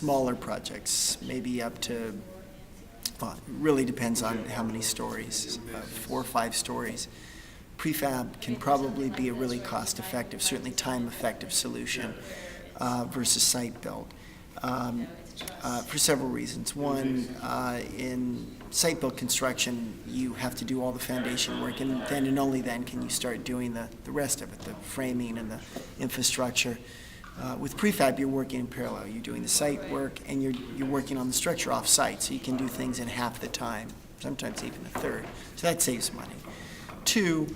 smaller projects, maybe up to, well, it really depends on how many stories, 4 or 5 stories. Prefab can probably be a really cost-effective, certainly time-effective solution versus site build for several reasons. One, in site build construction, you have to do all the foundation work, and then and only then can you start doing the rest of it, the framing and the infrastructure. With prefab, you're working in parallel. You're doing the site work, and you're working on the structure off-site, so you can do things in half the time, sometimes even a third. So that saves money. 2,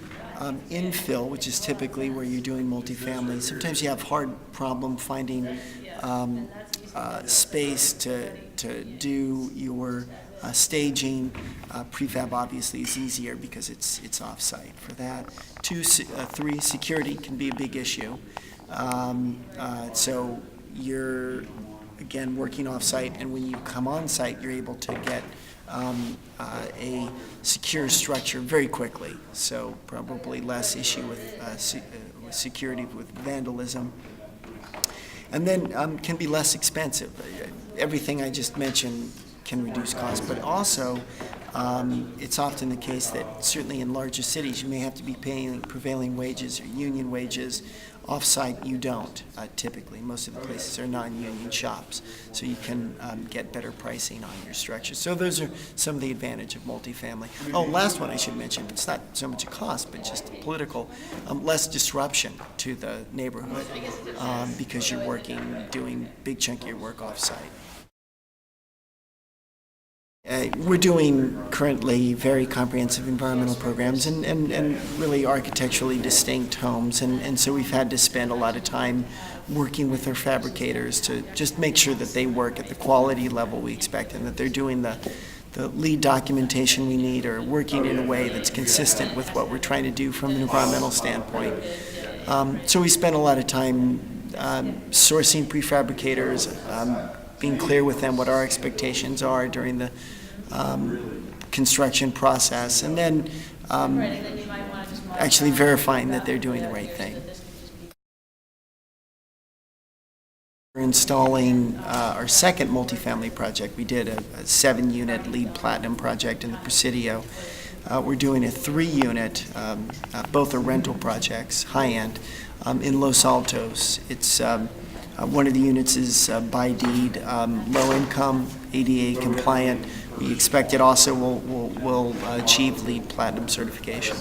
infill, which is typically where you're doing multifamily. Sometimes you have hard problem finding space to do your staging. Prefab obviously is easier because it's off-site for that. 3, security can be a big issue. So you're, again, working off-site, and when you come on-site, you're able to get a secure structure very quickly. So probably less issue with security, with vandalism. And then can be less expensive. Everything I just mentioned can reduce costs, but also it's often the case that certainly in larger cities you may have to be paying prevailing wages or union wages. Off-site you don't typically. Most of the places are non-union shops, so you can get better pricing on your structure. So those are some of the advantage of multifamily. Oh, last one I should mention, it's not so much a cost, but just political, less disruption to the neighborhood because you're doing big chunk of your work off-site. We're doing currently very comprehensive environmental programs and really architecturally distinct homes, and so we've had to spend a lot of time working with our fabricators to just make sure that they work at the quality level we expect and that they're doing the lead documentation we need or working in a way that's consistent with what we're trying to do from an environmental standpoint. So we spent a lot of time sourcing prefabricators, being clear with them what our expectations are during the construction process, and then actually verifying that they're doing the right thing. We're installing our second multifamily project. We did a 7-unit LEED Platinum project in the Presidio. We're doing a 3-unit, both are rental projects, high-end, in Los Altos. It's one of the units is by deed, low income, ADA compliant. We expect it also will achieve LEED Platinum certification.